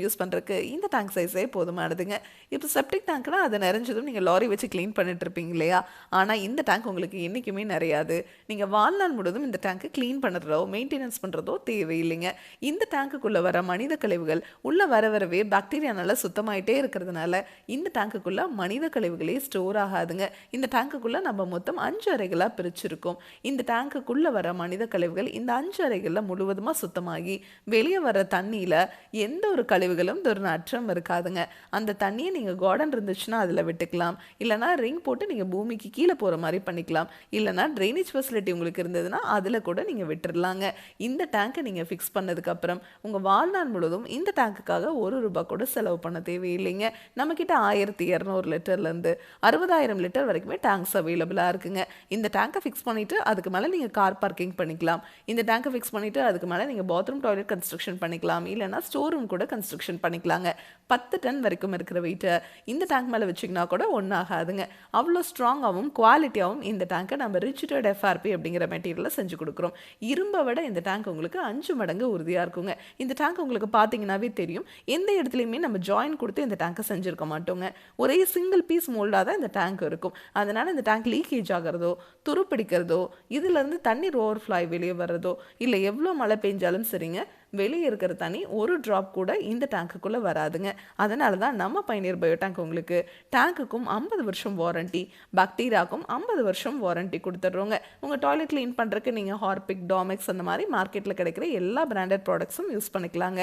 Use பண்ணுறதுக்கு இந்த tank சைஸே போதுமானதுங்க. இப்போ செப்டிக் டேங்க்னா அது நிறைஞ்சதும் நீங்கள் லாரி வச்சு க்ளீன் பண்ணிட்டு இருப்பீங்க இல்லையா? ஆனால் இந்த டேங்க் உங்களுக்கு என்றைக்குமே நிறையாது. நீங்கள் வாழ்நாள் முழுவதும் இந்த டேங்க்கு க்ளீன் பண்ணுறதோ மெயின்டெனன்ஸ் பண்ணுறதோ தேவையில்லைங்க. இந்த டேங்க்குள்ளே வர மனித கழிவுகள் உள்ளே வரவே பாக்டீரியானால சுத்தமாயிட்டே இருக்கிறதுனால இந்த டேங்க்குள்ளே மனித கழிவுகளே ஸ்டோர் ஆகாதுங்க. இந்த டேங்க்குள்ளே நம்ம மொத்தம் 5 அறைகளாக பிரிச்சிருக்கோம். இந்த டேங்க்குள்ளே வர மனித கழிவுகள் இந்த 5 அறைகளில் முழுவதுமாக சுத்தமாகி வெளியே வர தண்ணியில் எந்த ஒரு கழிவுகளும் துர்நாற்றம் இருக்காதுங்க. அந்த தண்ணியை நீங்கள் கார்டன் இருந்துச்சுன்னா அதில் விட்டுக்கலாம், இல்லைனா ரிங் போட்டு நீங்கள் பூமிக்கு கீழே போகிற மாதிரி பண்ணிக்கலாம், இல்லைனா ட்ரைனேஜ் ஃபெசிலிட்டி உங்களுக்கு இருந்ததுன்னா அதில் கூட நீங்கள் விட்டுடலாங்க. இந்த டேங்கை நீங்கள் ஃபிக்ஸ் பண்ணதுக்கப்புறம் உங்கள் வாழ்நாள் முழுவதும் இந்த டேங்குக்காக ₹1 கூட செலவு பண்ண தேவையில்லைங்க. நம்மக்கிட்ட 1200 லிட்டர்லேருந்து 60,000 லிட்டர் வரைக்குமே டேங்க்ஸ் அவைலபிளாக இருக்குங்க. இந்த டேங்கை ஃபிக்ஸ் பண்ணிவிட்டு அதுக்கு மேலே நீங்கள் கார் பார்க்கிங் பண்ணிக்கலாம். இந்த டேங்கை ஃபிக்ஸ் பண்ணிவிட்டு அதுக்கு மேலே நீங்கள் பாத்ரூம் டாய்லெட் கன்ஸ்ட்ரக்ஷன் பண்ணிக்கலாம், இல்லைனா ஸ்டோர் ரூம் கூட கன்ஸ்ட்ரக்ஷன் பண்ணிக்கலாங்க. 10 டன் வரைக்கும் இருக்கிற வெயிட்டை இந்த டேங்க் மேலே வச்சிங்கன்னா கூட ஒன்றாகாதுங்க. அவ்வளோ ஸ்ட்ராங்காகவும் குவாலிட்டியாகவும் இந்த டேங்கை நம்ம ரிஜிட்டட் FRP அப்படிங்கிற மெட்டீரியலில் செஞ்சு கொடுக்குறோம். இரும்பை விட இந்த டேங்க் உங்களுக்கு 5 மடங்கு உறுதியாக இருக்குங்க. இந்த டேங்க் உங்களுக்கு பார்த்தீங்கன்னாவே தெரியும், எந்த இடத்துலையுமே நம்ம ஜாயின் கொடுத்து இந்த டேங்கை செஞ்சுருக்க மாட்டோங்க. ஒரே சிங்கிள் பீஸ் மோல்டாக தான் இந்த டேங்க் இருக்கும். அதனால் இந்த டேங்க் லீக்கேஜ் ஆகிறதோ துருப்பிடிக்கிறதோ இதுலேருந்து தண்ணீர் ஓவர்ஃப்ளோ வெளியே வர்றதோ இல்லை எவ்வளோ மழை பெஞ்சாலும் சரிங்க, வெளியே இருக்கிற தண்ணி ஒரு ட்ராப் கூட இந்த டேங்க்குள்ளே வராதுங்க. அதனால தான் நம்ம பயனியர் பயோ டேங்க் உங்களுக்கு டேங்க்குக்கும் 50 வருஷம் வாரண்டி, பாக்டீரியாவுக்கும் 50 வருஷம் வாரண்டி கொடுத்துட்றோங்க. உங்கள் டாய்லெட் க்ளீன் பண்ணுறதுக்கு நீங்கள் ஹார்பிக், டாமெக்ஸ் அந்த மாதிரி மார்க்கெட்டில் கிடைக்கிற எல்லா பிராண்டட் ப்ராடக்ட்ஸும் யூஸ் பண்ணிக்கலாங்க.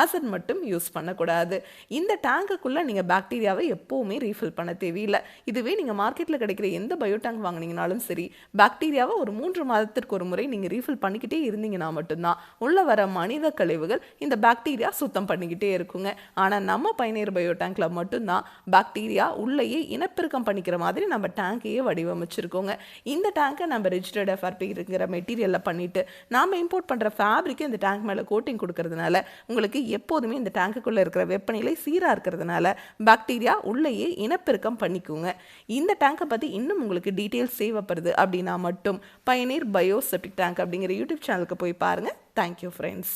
ஆசிட் மட்டும் யூஸ் பண்ணக்கூடாது. இந்த டேங்க்குள்ளே நீங்கள் பாக்டீரியாவை எப்போவுமே ரீஃபில் பண்ண தேவையில்லை. இதுவே நீங்கள் மார்க்கெட்டில் கிடைக்கிற எந்த பயோ டேங்க் வாங்கினீங்கனாலும் சரி, பாக்டீரியாவை ஒரு 3 மாதத்திற்கு ஒரு முறை நீங்கள் ரீஃபில் பண்ணிக்கிட்டே இருந்தீங்கன்னா மட்டும்தான் உள்ள வர மனித கழிவுகள் இந்த பாக்டீரியா சுத்தம் பண்ணிக்கிட்டே இருக்குங்க. ஆனால் நம்ம பயனியர் பயோ டேங்க்ல மட்டும்தான் பாக்டீரியா உள்ளேயே இனப்பெருக்கம் பண்ணிக்கிற மாதிரி நம்ம டேங்கையே வடிவமைச்சிருக்கோங்க. இந்த டேங்கை நம்ம ரிஜிட்டட் FRP இருக்கிற மெட்டீரியலில் பண்ணிட்டு நாம் இம்போர்ட் பண்ணுற ஃபேப்ரிக்கு இந்த டேங்க் மேலே கோட்டிங் கொடுக்கறதுனால உங்களுக்கு எப்போதுமே இந்த டேங்குக்குள்ளே இருக்கிற வெப்பநிலை சீராக இருக்கிறதுனால பாக்டீரியா உள்ளேயே இனப்பெருக்கம் பண்ணிக்குங்க. இந்த டேங்கை பற்றி இன்னும் உங்களுக்கு டீட்டெயில்ஸ் தேவைப்படுது அப்படின்னா மட்டும் பயனியர் பயோ செப்டிக் டேங்க் அப்படிங்கிற யூடியூப் சேனலுக்கு போய் பாருங்கள். Thank you friends.